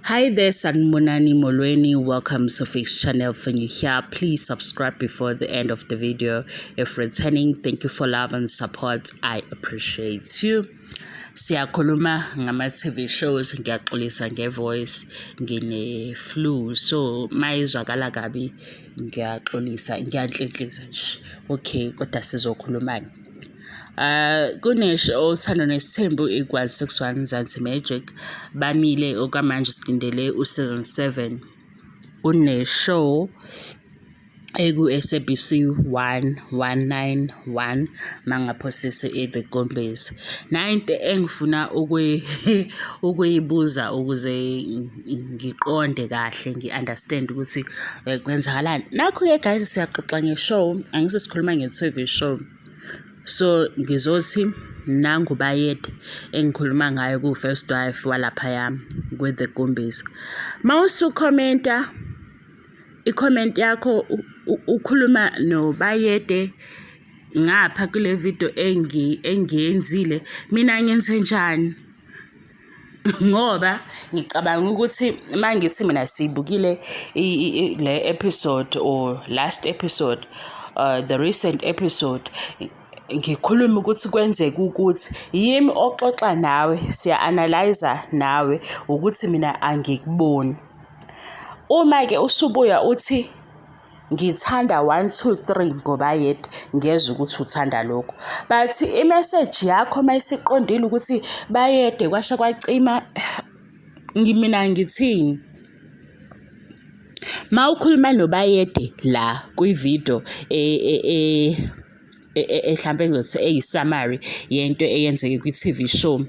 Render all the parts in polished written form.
Hi there, Sanibonani Molweni. Welcome to Fix Channel. For you here, please subscribe before the end of the video. If returning, thank you for love and support. I appreciate you. Siyakhuluma ngama-TV shows, ngiyaxolisa ngevoice, ngine-flu, so mayizwakala kabi ngiyaxolisa, ngiyanhlenhleza nje. Okay, kodwa sizokhuluma. Kunesho Uthando Nesthembu i-161 Mzansi Magic bamile okwamanje silindele u-season 7. Kuneshow eku-SABC 1191 mangaphosisi The Gumbis. Into engifuna ukuyibuza ukuze ngiqonde kahle, ngi-understand ukuthi kwenzakalani. Nakho-ke guys, siyaxoxa nge-show, angisesikhuluma nge-TV show. So ngizothi nangu bayede engikhuluma ngayo ku-first wife walaphaya with The Gumbis. Mawusu commenta i-comment yakho ukhuluma no bayede ngapha kule video engiyenzile, mina ngenze njani? Ngoba ngicabanga ukuthi mangithi mina sibukile le episode or last episode, the recent episode, ngikhuluma ukuthi kwenzeka ukuthi yimi oxoxa nawe, siya-analyze nawe ukuthi mina angikuboni. Uma ke usubuya uthi ngithanda 1 2 3 ngoba yedwa, ngezwe ukuthi uthanda lokho, but i-message yakho mayisiqondile ukuthi bayede kwasha kwacima, mina ngithini? Mawukhuluma nobayede la kwi-video mhlambe ngizothi eyi-summary yento eyenzeke kwi-TV show,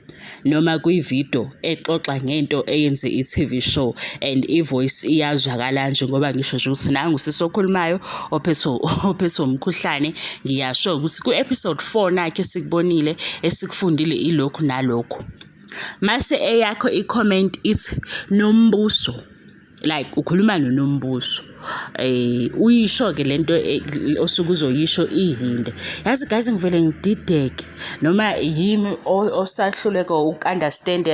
noma kwi-video exoxa ngento eyenze i-TV show and i-voice iyazwakala nje, ngoba ngisho nje ukuthi nangu sisokhulumayo ophethe umkhuhlane, ngiyasho ukuthi ku-episode 4 nakhe sikubonile esikufundile ilokhu nalokhu. Mase eyakho i-comment ithi nombuso, like ukhuluma nonombuso, uyisho ke lento osuke uzoyisho ihinde. Yazi guys, ngivele ngidideke, noma yimi osahluleka uku-understand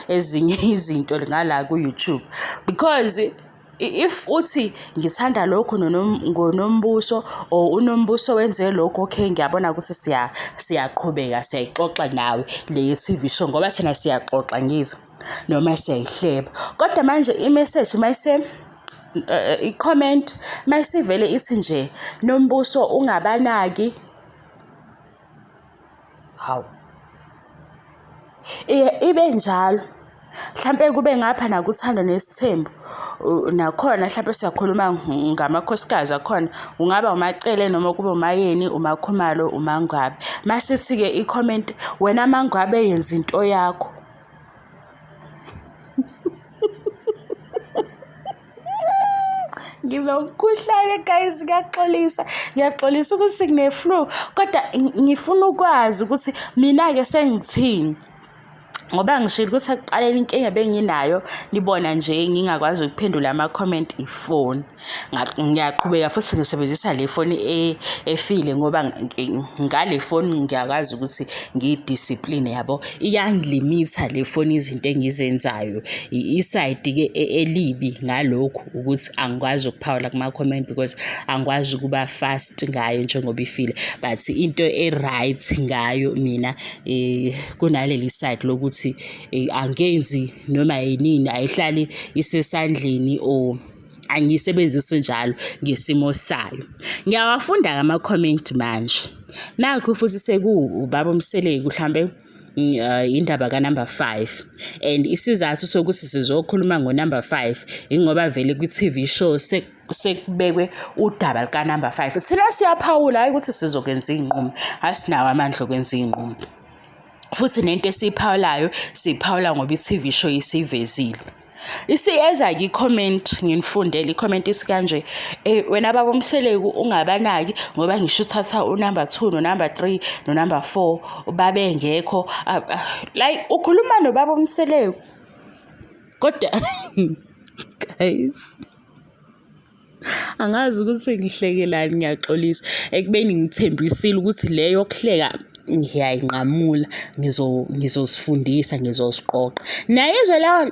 ezinye izinto ngala ku-YouTube, because if uthi ngithanda lokho ngonombuso or unombuso wenze lokho, okay, ngiyabona ukuthi siyaqhubeka siyayixoxa nawe le TV show ngoba thina siyaxoxa ngizo noma siyayihleba. Kodwa manje i-message mayise i-comment mayisivele ithi nje nombuso ungabanaki, hawu ibe njalo. Mhlampe kube ngapha nakuThando Nesthembu nakhona, mhlampe siyakhuluma ngamakhosikazi akhona, ungaba umacele noma kube umayeni, umakhumalo, umangwabe. Masithi-ke i-comment, wena mangwabe yenza into yakho. Nginomkhuhlane guys, ngiyaxolisa ukuthi ngine-flu, kodwa ngifuna ukwazi ukuthi mina-ke sengithini, ngoba ngishilo ukuthi ekuqaleni inkinga benginayo, libona nje ngingakwazi ukuphendula ama-comment ifoni. Ngiyaqhubeka futhi ngisebenzisa le foni efile, ngoba ngale foni ngiyakwazi ukuthi ngiyidiscipline, yabo, iyangilimitha le foni izinto engizenzayo. Iside-ke elibi ngalokhu ukuthi angikwazi ukuphawula kuma-comment because angikwazi ukuba fast ngayo njengoba ifile, but into e-right ngayo mina kunaleli side lokuthi angenzi noma yinini, ayihlali isesandleni or angiyisebenzisi njalo ngesimo sayo. Ngiyawafunda ngama-comment manje. Nakho futhi sekuwubaba uMseleki mhlambe indaba ka-number 5, and isizathu sokuthi sizokhuluma ngo-number 5 ingoba vele kwi-TV show sekubekwe udaba lika-number 5. Thina siyaphawula, hayi ukuthi sizokwenza iy'nqumo, asinawo amandla okwenza iy'nqumo. Futhi nento esiyiphawulayo siyiphawula ngoba i-TV show isivezile. Isiyeza-ke i-comment, nginifundele i-comment isikanje, wena baba uMseleki ungabanaki ngoba ngisho uthatha u-number 2 no-number 3 no-number 4 babengekho, like ukhuluma nobaba uMseleki. Kodwa guys, angazi ukuthi ngihlekelani, ngiyaxolisa ekubeni ngithembisile ukuthi leyo kuhleka ngiyayinqamula, ngizosifundisa, ngizosiqoqa. Naye izwe lawo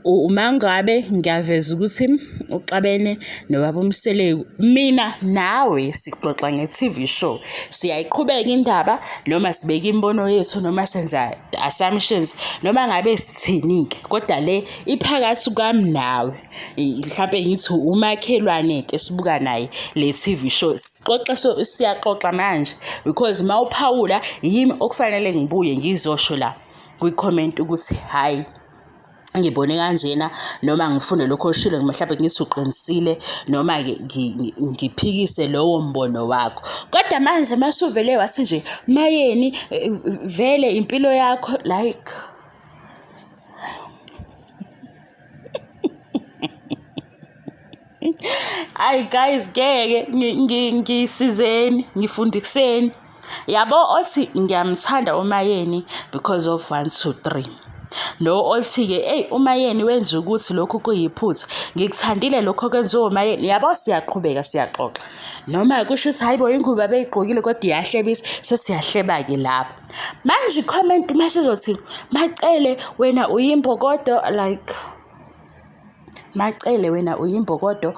uma ngabe ngiyaveza ukuthi uxabene nobaba uMseleku, mina nawe sixoxa nge-TV show, siyayiqhubeka indaba noma sibeka imbono yethu noma senza assumptions noma ngabe sithini-ke, kodwa le iphakathi kwami nawe, mhlawumbe ngithi umakhelwane-ke esibuka naye le TV show, siyaxoxa manje because uma uphawula yimi okufanele ngibuye ngizosho la kwi-comment ukuthi hhayi ngibone kanjena noma ngifune lokho oshilo mhlawumbe ngithi uqinisile noma-ke ngiphikise lowo mbono wakho. Kodwa manje masuvele wathi nje mayeni vele impilo yakho like hayi guys, ngeke ngisizeni ngifundiseni yabo othi ngiyamthanda umayeni because of 1 2 3. No othi-ke umayeni wenza ukuthi lokhu kuyiphutha, ngikuthandile lokho kwenziwa umayeni, yabo siyaqhubeka siyaxoxa noma kusho ukuthi hayibo ingubo abeyigqokile kodwa iyahlebisa, sesiyahleba-ke lapho. Manje i-comment masizothi Macele wena uyimbokodo, like Macele wena uyimbokodo,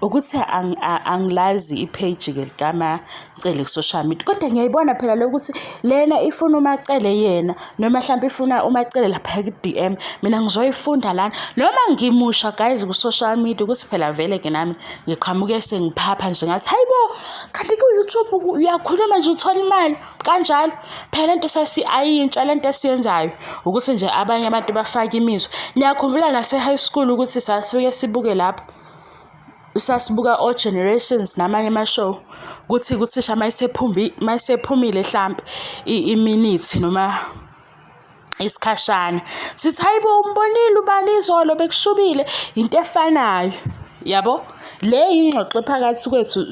ukuthi angilazi ipage ke likaMacele ku-social media, kodwa ngiyayibona phela lokuthi lena ifuna uMacele yena noma mhlawumbe ifuna uMacele lapha ku-DM, mina ngizoyifunda lana noma ngimusha guys ku-social media ukuthi phela vele ke nami ngiqhamuke sengiphapha nje ngathi hayibo kanti ku-YouTube uyakhuluma nje uthola imali kanjalo. Phela lento ayintsha lento esiyenzayo ukuthi nje abanye abantu bafake imizwa. Niyakhumbula nase-high school ukuthi sasifike sibuke lapho sasibuka all generations namanye amashow kuthi kuthisha mayisephumile mhlambe iminute noma isikhashana sithi hayibo umbonile ubani izolo bekushubile, into efanayo yabo. Le ingxoxo phakathi kwethu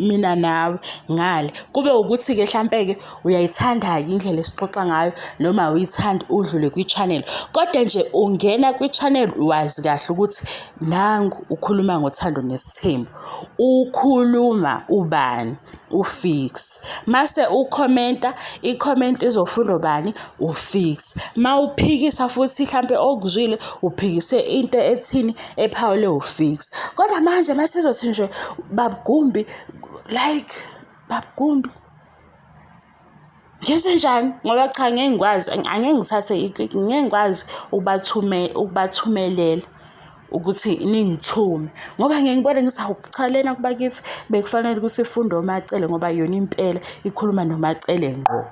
mina nawe ngale kube ukuthi-ke mhlampe-ke uyayithanda-ke indlela esixoxa ngayo noma uyithanda udlule kwi-channel, kodwa nje ungena kwi-channel wazi kahle ukuthi nangu ukhuluma ngoThando Nesthembu, ukhuluma ubani ufix, mase ukhomenta i-comment izofunda ubani ufix, ma uphikisa futhi mhlampe okuzwile uphikise into ethini ephawule ufix. Kodwa manje masizothi nje babugumbi like babugumbi ngenze njani ngoba cha ngeke ngikwazi, angeke ngithathe ngeke ngikwazi ukubathumelela ukuthi ningithume ngoba ngeke ngibone ngithi awuchalena kubakithi bekufanele ukuthi ifunde uMacele ngoba yona impela ikhuluma noMacele ngqo.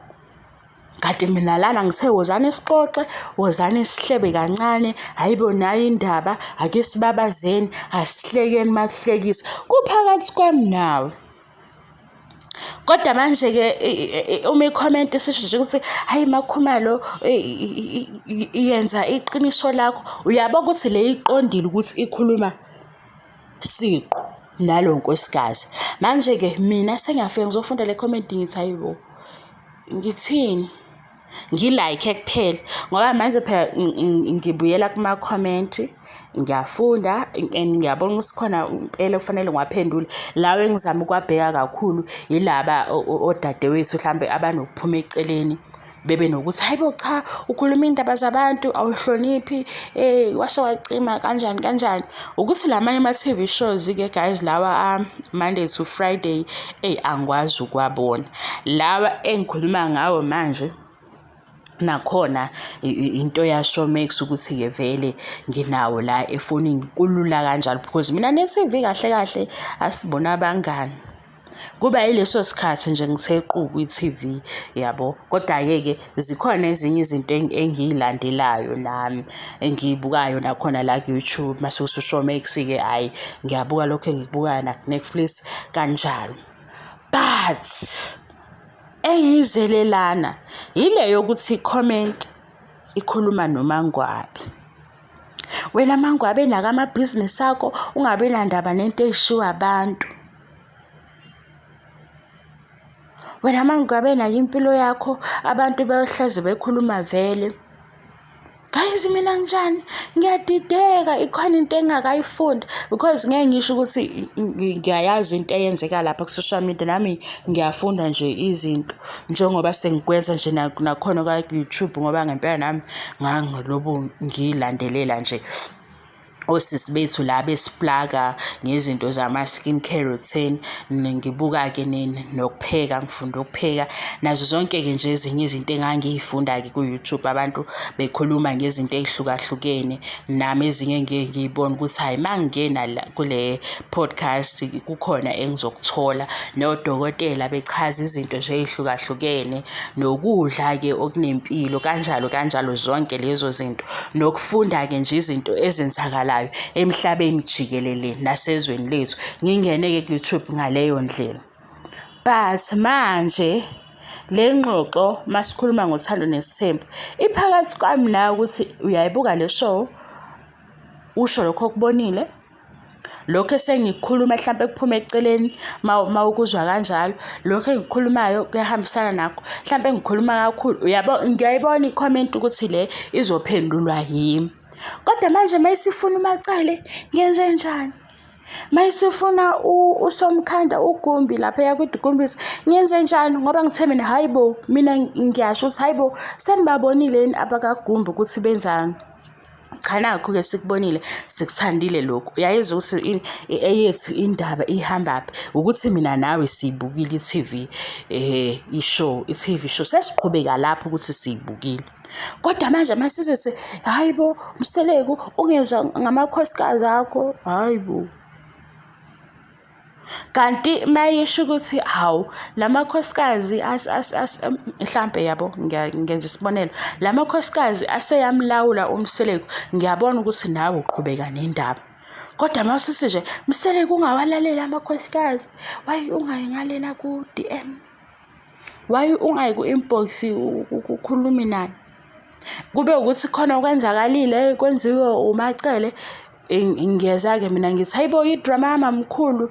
Kade mina lana ngithe wozane sixoxe, wozane sihlebe kancane, hayibo nayo indaba ake sibabazeni, asihlekeni makuhlekisa kuphakathi kwami nawe. Kodwa manje-ke uma i-comment isisho nje ukuthi hayi Makhumalo yenza iqiniso lakho, uyabo ukuthi le iqondile ukuthi ikhuluma siqo nalo nkosikazi. Manje-ke mina sengiyafika ngizofunda le comment ngithi hayibo ngithini ngilike kuphela ngoba manje phela ngibuyela kuma-comment ngiyafunda and ngiyabona ukuthi khona impela kufanele ngiwaphendule. Lawo engizama ukwabheka kakhulu yilaba odadewethu mhlambe abanokuphuma eceleni bebe nokuthi hayibo cha ukhuluma indaba zabantu awuhloniphi washo wacima kanjani ukuthi lamanye ama-TV shows-ke guys lawa Monday to Friday angikwazi ukwabona. Lawa engikhuluma ngawo manje nakhona into yaShowmax ukuthi-ke vele nginawo la efonini kulula kanjalo because mina ne-TV kahle asibona abangani kuba yileso sikhathi nje ngithe qhu kwi-TV yabo. Kodwa-ke zikhona ezinye izinto engiyilandelayo nami engiyibukayo nakhona la ku-YouTube mase-Showmax-ke hayi ngiyabuka lokho engikubukayo na-Netflix kanjalo. But engizelelana ile yokuthi i-comment ikhuluma noMangwabi. Wena Mangwabi nakamabhizinisi akho ungabi nandaba nento eyishiwa abantu. Wena Mangwabi nayo impilo yakho abantu bayohlezi bekhuluma vele. guys mina njani ngiyadideka ikhona into engakayifunda because ngeke ngisho ukuthi ngiyayazi into eyenzeka lapha ku social media nami ngiyafunda nje izinto njengoba sengikwenza nje nakhona kwa YouTube ngoba ngempela nami ngangilobo ngilandelela nje osisi bethu la besiplaga ngezinto zama skincare routine ngibuka ke nokupheka ngifunda ukupheka nazo zonke ke nje ezinye izinto engangiyifunda ke ku YouTube abantu bekhuluma ngezinto ezihlukahlukene nami ezinye ngiyibona ukuthi hayi mangena kule podcast kukhona engizokuthola nodokotela bechaza izinto nje ezihlukahlukene nokudla ke okunempilo kanjalo zonke lezo zinto nokufunda ke nje izinto ezenzakala emhlabeni jikelele nasezweni lethu ngingene ke YouTube ngaleyo ndlela but manje lengxoxo masikhuluma ngothando nesithembu iphakathi kwami nawe ukuthi uyayibuka le show usho lokho kubonile lokho sengikhuluma mhlawumbe kuphuma eceleni mawukuzwa kanjalo lokho engikhulumayo kuyahambisana nakho mhlawumbe ngikhuluma kakhulu uyabo ngiyayibona icomment ukuthi le izophendulwa yimi kodwa manje mayisifuna umacele ngenze njani mayisifuna usomkhanda ugumbi lapha yakuthi Gumbis ngenze njani ngoba ngithembe hayibo mina ngiyasho ukuthi hayibo senibabonile abakagumbi ukuthi benzani cha nakho ke sikubonile sikuthandile lokho uyayezwa ukuthi eyethu indaba ihambaphi ukuthi mina nawe siyibukile iTV i-TV show sesiqhubeka lapho ukuthi siyibukile kodwa manje masizothi hayibo Mseleku ungezwa ngamakhosikazi akho hayibo kanti mayisho ukuthi hawu lamakhosikazi mhlambe yabo ngenza isibonelo lamakhosikazi aseyamlawula uMseleku ngiyabona ukuthi nawe uqhubeka nendaba kodwa mawusithi nje Mseleku ungawalalela amakhosikazi why ungayingalena ku DM why ungayi ku inbox ukukhuluma nani kube ukuthi khona okwenzakalile kwenziwe umacele ngiyeza ke mina ngithi hayibo idrama yamamkhulu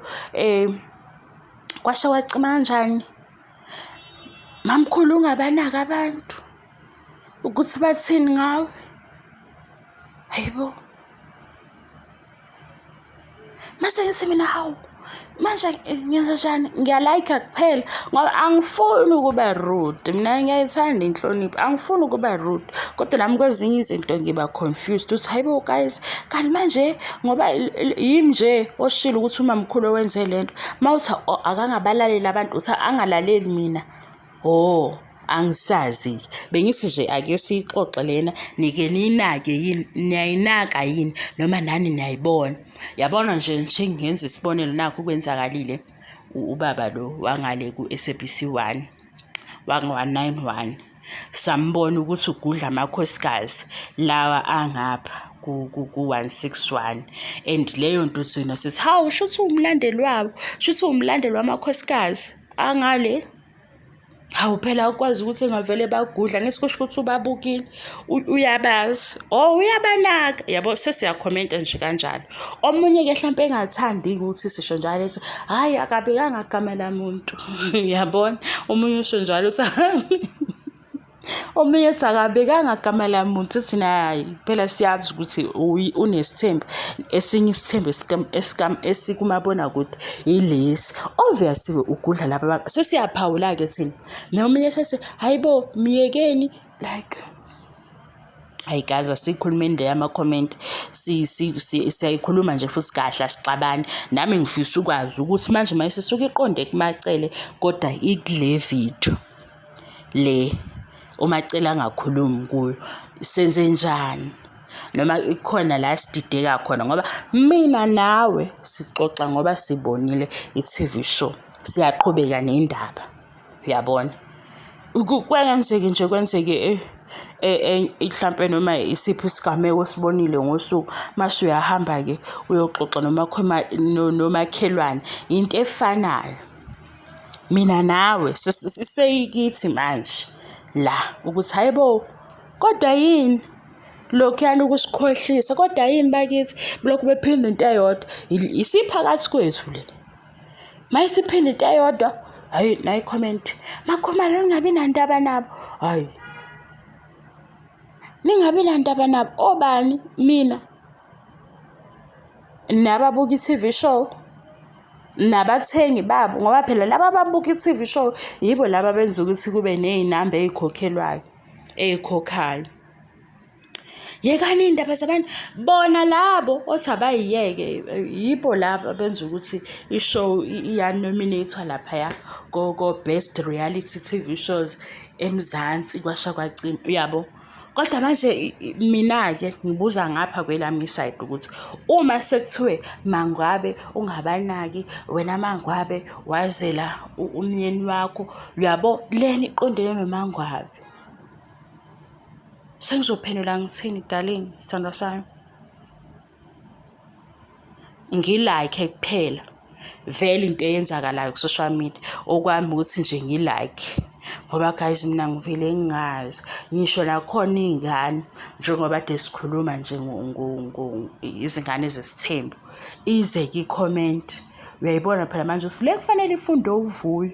kwasha wacima kanjani mamkhulu ungabanaka abantu ukuthi bathini ngawe hayibo mase ngithi mina hawu manje ngenza njani ngiyalike kuphela ngoba angifuni ukuba rude mina ngiyayithanda inhlonipho angifuni ukuba rude kodwa nami kwezinye izinto ngiba confused ukuthi hayibo guys kanti manje ngoba yini nje oshilo ukuthi umamkhulu wenze lento mawuthi akangabalaleli abantu uthi angalaleli mina angisazi bengithi nje ake sixoxe lena nike ninake yini niyayinaka yini noma nani niyayibona yabona nje ngenza isibonelo nakho kwenzakalile ubaba lo wangale ku SABC 1 wanga191 sambona ukuthi ugudla amakhosikazi lawa angapha ku 161 and leyo nto thina sithi hawu shuthi umlandeli wabo shuthi umlandeli wamakhosikazi angale hawu phela ukwazi ukuthi engavele bagudla ngesikho ukuthi ubabukile uyabazi uyabanaka yabo sesiyakhomenta nje kanjalo omunye ke mhlawumbe engathandi ukuthi sisho njalo ethi hayi akabekanga agamela umuntu yabona omunye usho njalo omunye ethi akabekanga agamela umuntu thina hayi phela siyazi ukuthi unesithembu esinye isithembu esikumabona kude yilesi obviously ugudla lapha sesiyaphawula ke thina nomunye sethi hayibo miyekeni like hayi guys asikhulumeni le ama comment siyayikhuluma nje futhi kahle asixabani nami ngifisa ukwazi ukuthi manje mayisisuka iqonde kumacele kodwa ikule video le umacela angakhulumi kuyo senze njani noma ikhona la sidideka khona ngoba mina nawe sixoxa ngoba sibonile iTV show siyaqhubeka nendaba uyabona kwenzeke nje kwenzeke mhlambe noma isiphi isigameko osibonile ngosuku mase uyahamba ke uyoxoxa nomakhelwane into efanayo mina nawe siseyikithi manje la ukuthi hayibo kodwa yini lokho yana ukusikhohlisa kodwa yini bakithi lokho bephinda into eyodwa isiphakathi kwethu le mayisiphinda into eyodwa hayi nayi comment makhoma lo ngabi nandaba nabo hayi ningabi nandaba nabo. Obani? Mina nababuka i-TV show, nabathengi babo, ngoba phela laba ababuka i-TV show yibo laba benza ukuthi kube ney'namba ey'khokhayo. Yekani iy'ndaba zabantu, bona labo othi abayiyeke yibo laba benza ukuthi i-show iya-nominate-wa laphaya ko-Best Reality TV Shows eMzansi kwasha kwacima, uyabo. Kodwa manje mina-ke ngibuza ngapha kwelami isayidi ukuthi uma sekuthiwe mangabe ungabanaki, wena mangabe wazela umyeni wakho, uyabo, lena iqondene nomangwabe, sengizophendula ngithini darling, sithandwa sami? Ngilike kuphela vele into eyenzakalayo ku-social media, okwami ukuthi nje ngilike, ngoba guys mina ngivele ngingazi. Ngisho nakhona iy'ngane njengoba kade sikhuluma nje Izingane Zesthembu, ize-ke i-comment, uyayibona phela manje ukuthi le kufanele ifunde uvuyo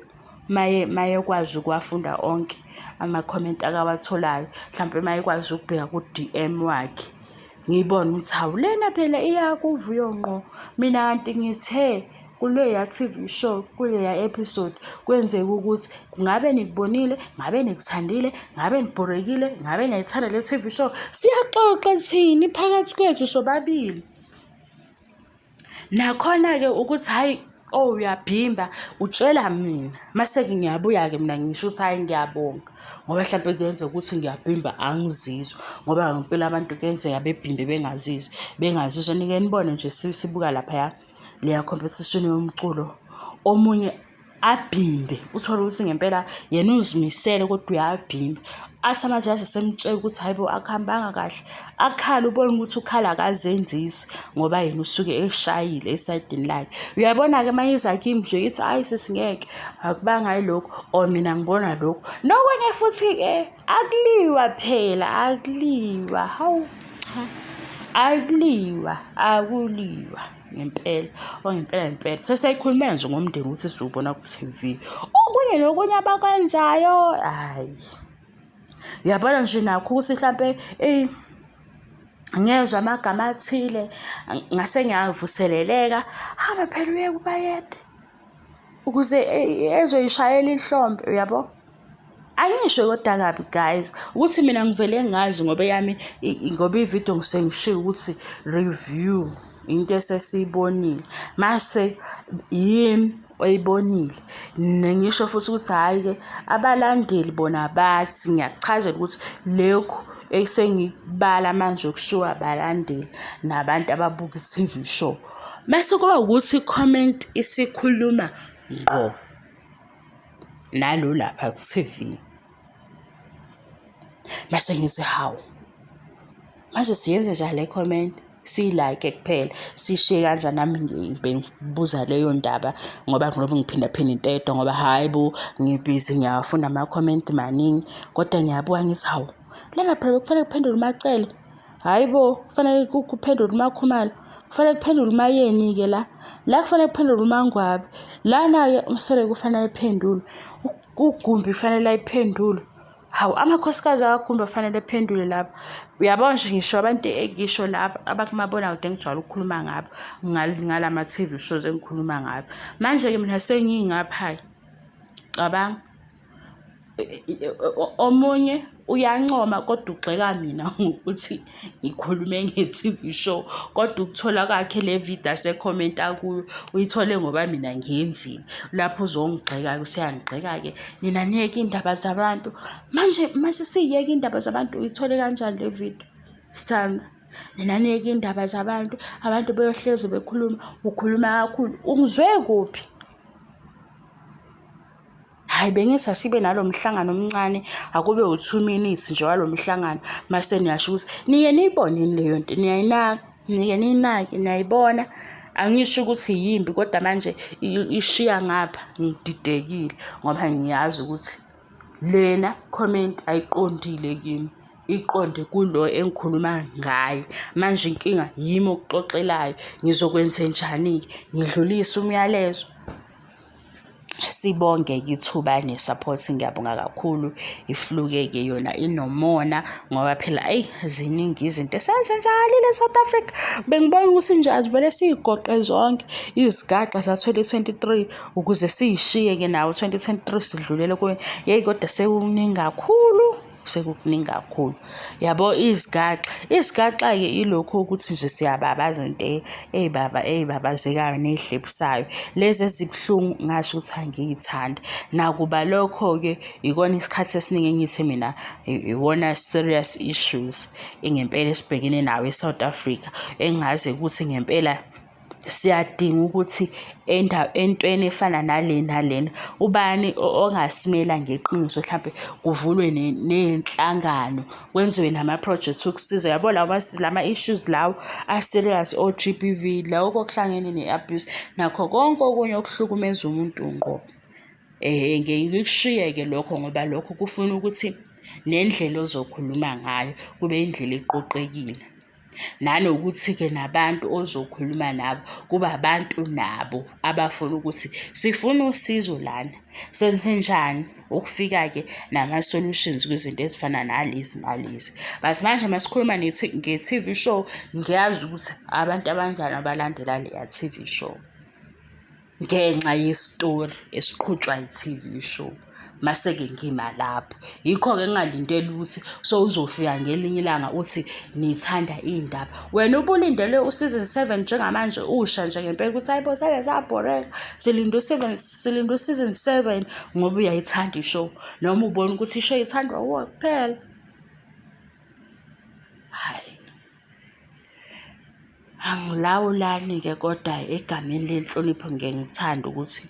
maye kwazi ukuwafunda onke ama-comment akawatholayo, mhlawumbe maye kwazi ukubheka ku-DM wakhe, ngiyibona ukuthi hawu lena phela iyakuvuyo ngqo. Mina kanti ngithe kuleya TV show, kuleya episode kwenzeka ukuthi ngabe nikubonile, ngabe nikuthandile, ngabe nibhorekile, ngabe niyayithanda le TV show, siyaxoxa thini phakathi kwethu sobabili. Nakhona-ke ukuthi hhayi, uyabhimba, utshela mina, mase-ke ngiyabuya-ke mina ngisho ukuthi hhayi ngiyabonga, ngoba mhlawumbe kuyenzeka ukuthi ngiyabhimba angizizwa, ngoba ngempela abantu kuyenzeka bebhimbe bengazizwa. Nike nibone nje sibuka laphaya leya competition yomculo, omunye abhimbe, uthole ukuthi ngempela yena uzimisele kodwa uyabhimba, athi amajaji semtshela ukuthi hayibo akuhambanga kahle, akhala, ubone ukuthi ukhala akazenzisi ngoba yena usuke eshayile esayidini lakhe. Uyabona-ke manje izakimi nje ithi hayi sisingeke, akubanga yilokhu, or mina ngibona lokhu. Nokunye futhi-ke akuliwa phela, akuliwa, hawu cha, akuliwa ngempela. Sesiyayikhulumela nje ngomndeni ukuthi siwubona ku-TV, okunye nokunye abakwenzayo, hayi. Uyabona nje nakho ukuthi mhlampe ngezwe amagama athile ngase ngiyavuseleleka, hamba phela uye kubayede ukuze ezoyishayela ihlombe, uyabo. Angisho kodwa kabi guys ukuthi mina ngivele ngazi ngoba yami, ngoba ividiyo ngisengishiye ukuthi review into esesiyibonile, mase yimi oyibonile. Nengisho futhi ukuthi hhayi-ke abalandeli bona bathi, ngiyakuchazela ukuthi lokhu esengikubala manje okushiwo abalandeli nabantu ababuka i-TV show, mase kuba ukuthi i-comment isikhuluma ngqo nalo lapha ku-TV. Mase ngithi hawu, manje siyenze njani le comment, siyilike kuphela, sishiye kanjani? Nami ngibuza leyo ndaba ngoba ngiphindaphinda into eyodwa, ngoba hayi bo ngibhizi ngiyafuna ama-comment maningi, kodwa ngiyabuka ngithi hawu, lena phela kufanele kuphendule umacele, hayi bo kufanele kuphendule umakhumalo, kufanele kuphendule umayeni-ke la kufanele kuphendule umangwabe, lana-ke umsele kufanele iphendule, uGumbi kufanele ayiphendule. Hawu, amakhosikazi akaGumbi kufanele ephendule lapha. Uyabona nje ngisho abantu engisho lapha abakumabona kude engijwayele ukukhuluma ngabo ngalama TV shows engikhuluma ngabo. Manje-ke mina sengingapha cabanga, omunye uyancoma kodwa ugxeka mina ngokuthi ngikhulume nge-TV show, kodwa ukuthola kwakhe le video asekhomenta kuyo uyithole ngoba mina ngiyenzile. Lapho uzongigxeka-ke, useyangigxeka-ke, nina niyeke iy'ndaba zabantu. Manje siyeke iy'ndaba zabantu, uyithole kanjani le video sithanda? Nina niyeke iy'ndaba zabantu, abantu beyohlezi bekhuluma, ukhuluma kakhulu, ungizwe kuphi? Hayi, bengithi asibe nalo mhlangano omncane, akube u2 minutes nje walo mhlangano, mase niyasho ukuthi nike niyiboneni leyo nto, niyayinaka, nike niyinake, niyayibona. Angisho ukuthi yimbi, kodwa manje ishiya ngapha ngididekile ngoba ngiyazi ukuthi lena comment ayiqondile kimi, iqonde kulo engikhuluma ngayo. Manje inkinga yimi okuxoxelayo, ngizokwenze njani-ke? Ngidlulise umyalezo? Sibonge-ke ithuba ne-support, ngiyabonga kakhulu. Iflu-ke yona inomona ngoba phela ziningi izinto esezenzakalile e-South Africa. Bengibona ukuthi nje azivele siyigoqe zonke izigaxa za-2023 ukuze siyishiye-ke nawo 2023 sidlulele kuyo. Kodwa sekukuningi kakhulu. Yabo isigaxa-ke ilokhu ukuthi nje siyababaza into ey'babazekayo ney'hlebisayo. Lezi ezibuhlungu ngasho ukuthi angiyithandi. Nakuba lokho-ke ikona isikhathi esiningi engithi mina iwona serious issues ngempela esibhekene nawo e-South Africa. Engazi ukuthi ngempela siyadinga ukuthi entweni efana nalena ubani ongasimela ngeqiniso, mhlampe kuvulwe ney'nhlangano, kwenziwe nama-projects ukusiza. Yabo lama issues lawo a-serious, o-GBV, lawo okuhlangene ne-abuse nakho konke okunye okuhlukumeza umuntu ngqo. Ngikushiye-ke lokho ngoba lokho kufuna ukuthi nendlela ozokhuluma ngayo kube indlela eqoqekile, nanokuthi-ke nabantu ozokhuluma nabo kuba abantu nabo abafuna ukuthi sifuna usizo lana, senzenjani ukufika-ke nama-solutions kwizinto ezifana nalezi nalezi. But manje masikhuluma nge-TV show, ngiyazi ukuthi abantu abanjani abalandela leya TV show ngenxa yesitori esiqhutshwa yi-TV show. Mase-ke ngima lapho, yikho-ke ngingalindele ukuthi uzofika ngelinye ilanga uthi nithanda iy'ndaba. Wena ubulindele u-season 7 njengamanje usha nje ngempela ukuthi hayibo sake sabhoreka, silinda u-season 7 ngoba uyayithanda ishow, noma ubona ukuthi ishow ithandwa wuwe kuphela. Hayi, angilawulani-ke kodwa egameni lenhlonipho ngithanda ukuthi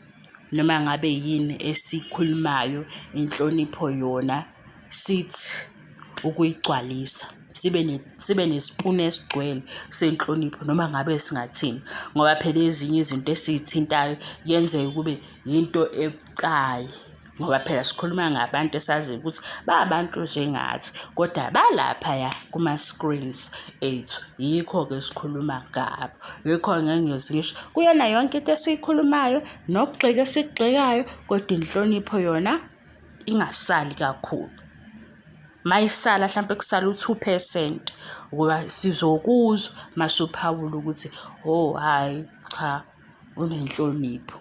noma ngabe yini esikhulumayo, inhlonipho yona sithi ukuyigcwalisa, sibe nesipuni esigcwele senhlonipho noma ngabe singathini, ngoba phela ezinye izinto esiyithintayo kuyenzeka kube yinto ebucayi, ngoba phela sikhuluma ngabantu esaziyo ukuthi bayabantu njengathi kodwa balaphaya kuma-screens ethu. Yikho-ke sikhuluma ngabo. Yikho ngeke ngisho kuyona yonke into esiyikhulumayo nokugxeka esikugxekayo, kodwa inhlonipho yona ingasali kakhulu. Mayisala mhlampe kusala u-2% ukuba sizokuzwa masuphawula ukuthi hayi cha, unenhlonipho.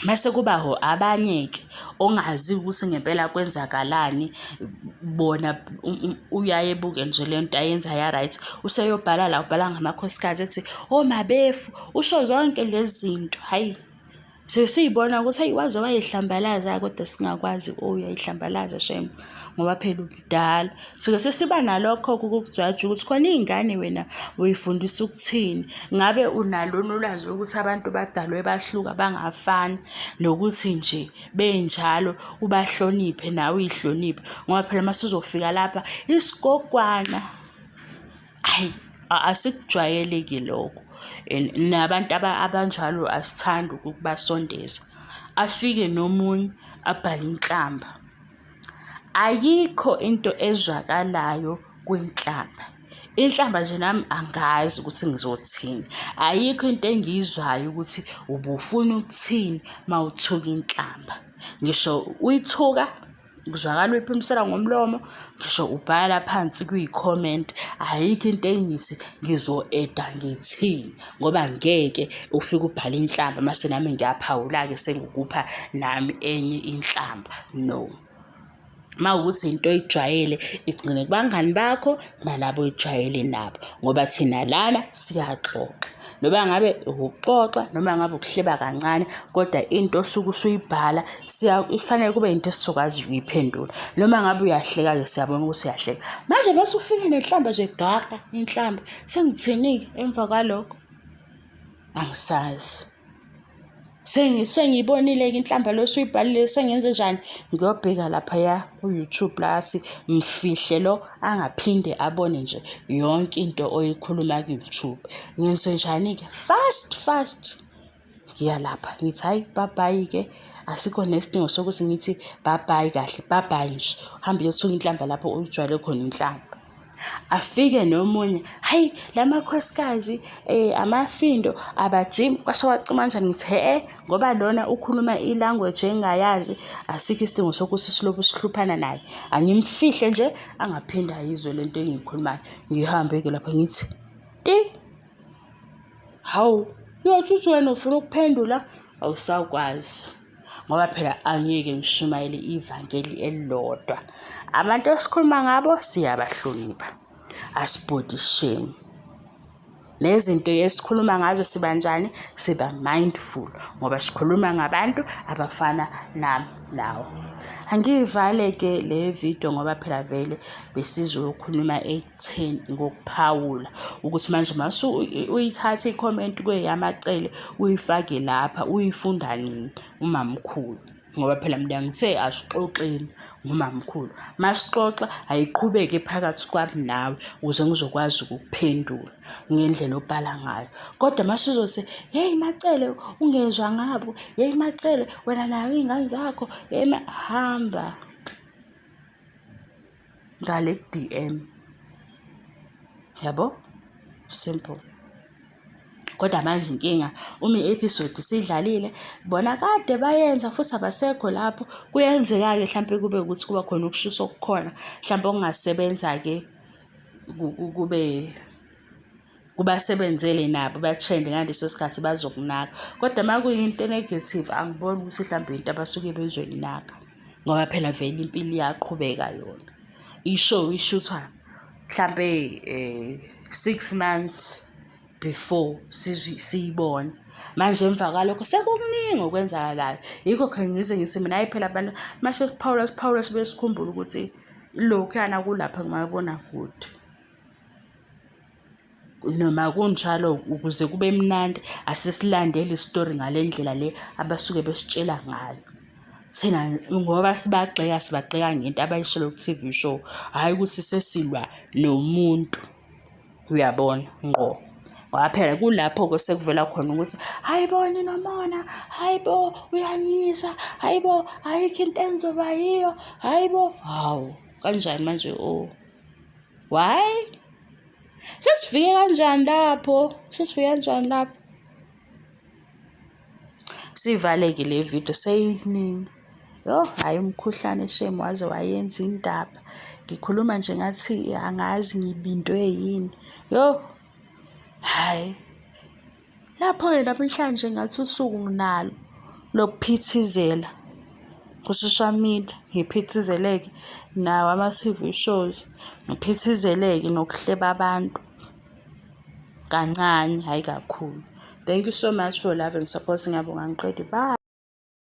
Mase kuba abanye-ke ongazi ukuthi ngempela kwenzakalani, bona uyaye buke nje le nto ayenza ya-right, useyobhala la, ubhala ngamakhosikazi ethi omabefu, usho zonke lezi zinto. Hhayi, siyibona ukuthi waze wayihlambalaza, kodwa singakwazi uyayihlambalaza shame ngoba phela udala. Suke sesiba nalokho-ke ukukujaja ukuthi khona iy'ngane wena uyifundisa ukuthini. Ngabe unalona ulwazi lokuthi abantu badalwe bahluka bangafani, nokuthi nje benjalo ubahloniphe nawe uy'hloniphe, ngoba phela mase uzofika lapha isigogwana. Hayi, asikujwayeleki lokho. Nabantu abanjalo asithandi ukubasondeza. Afike nomunye abhale inhlamba. Ayikho into ezwakalayo kwinhlamba. Inhlamba nje nami angazi ukuthi ngizothini. Ayikho into engiyizwayo ukuthi ubufuna ukuthini mawuthuka inhlamba. Ngisho uyithuka kuzwakala uyiphimisela ngomlomo, ngisho ubhala phansi kwi-comment, ayikho into engithi ngizo-eda ngithini, ngoba ngeke ufike ubhale inhlamba mase nami ngiyaphawula-ke sengikupha nami enye inhlamba. No. Mawukuthi into oyijwayele igcine kubangani bakho nalabo oyijwayele nabo, ngoba thina lana siyaxoxa. Noma ngabe ukuxoxa noma ngabe ukuhleba kancane, kodwa into osuke usuyibhala ifanele kube into esizokwazi ukuyiphendula. Noma ngabe uyahleka-ke siyabona ukuthi uyahleka. Manje bese ufike nenhlamba nje gaqa inhlamba, sengithini-ke emva kwalokho? Angisazi. Sengiyibonile-ke inhlamba lo usuyibhalile, sengenze njani? Ngiyobheka laphaya ku-YouTube lathi mfihle lo angaphinde abone nje yonke into oyikhuluma ku-YouTube. Ngenze njani-ke? Fast ngiyalapha ngithi hayi bye-bye-ke, asikho nesidingo sokuthi ngithi bye-bye kahle, bye-bye nje. Hambe uyothuka inhlamba lapho ujwayele khona inhlamba. afike nomunye, hayi lamakhosikazi amafindo abajimi kwasho wacima kanjani. Ngithi ngoba lona ukhuluma ilanguage engayazi asikho isidingo sokuthi silobu sihluphana naye, angimfihle nje angaphinde ayizwe lento engiyikhulumayo. Ngihambe-ke lapha ngithi hawu uyothi wena ufuna ukuphendula awusakwazi, ngoba phela angeke ngishumayele ivangeli elilodwa. Abantu esikhuluma ngabo siyabahlonipha, asibody shame. Nezinto esikhuluma ngazo sibanjani, siba mindful ngoba sikhuluma ngabantu abafana nami nawe. Angivale-ke le video ngoba phela vele besizokhuluma ekutheni ngokuphawula ukuthi manje mase uyithathe i-comment kweyamacele uyifake lapha uyifunda nini umamkhulu, ngoba phela mina ngithe asixoxeni ngumamkhulu. Masixoxa ayiqhubeke phakathi kwami nawe ukuze ngizokwazi ukuphendula ngendlela obhala ngayo. Kodwa masizothi hey Macele ungezwa ngabo, hey Macele wena nayo iy'ngane zakho, hamba ngale ku-DM, yabo, simple. Kodwa manje inkinga uma i-episode sidlalile bona kade bayenza futhi abasekho lapho, kuyenzeka-ke mhlampe kube ukuthi kuba khona ukushisa okukhona mhlampe okungasebenza-ke kube kubasebenzele nabo batrende ngaleso sikhathi bazokunaka. Kodwa uma kuyinto negative angiboni ukuthi mhlampe into abasuke bezoyinaka, ngoba phela vele impilo iyaqhubeka yona. Ishow ishuthwa mhlampe 6 months before siyibone. Manje emva kwalokho sekukuningi okwenzakalayo. Yikho khona ngize ngithi mina hayi phela abantu mase siphawula sibe sikhumbula ukuthi lokhuyana kulapha ngibona kude. Noma kunjalo ukuze kube mnandi asisilandele isitori ngale ndlela le abasuke besitshela ngayo. Thina ngoba sibagxeka ngento abayishilo ku-TV show, hhayi ukuthi sesilwa nomuntu, uyabona ngqo. Ngoba phela kulapho-ke sekuvela khona ukuthi hayi bo ninomona, hayi bo uyanisa, hayi bo ayikho into enzoba yiyo, hayi bo hawu kanjani manje why? Sesifike kanjani lapho? Sivaleke le video seyiningi. Hayi umkhuhlane shame waze wayenza indaba. Ngikhuluma nje ngathi angazi ngibindwe yini. Hayi. Lapho-ke namhlanje ngathi usuku nginalo lokuphithizela ku-social media, ngiphithizeleke nawo ama-TV shows, ngiphithizeleke nokuhleba abantu kancane, hhayi kakhulu. Thank you so much for love and support. Ngiyabonga ngiqede. Bye.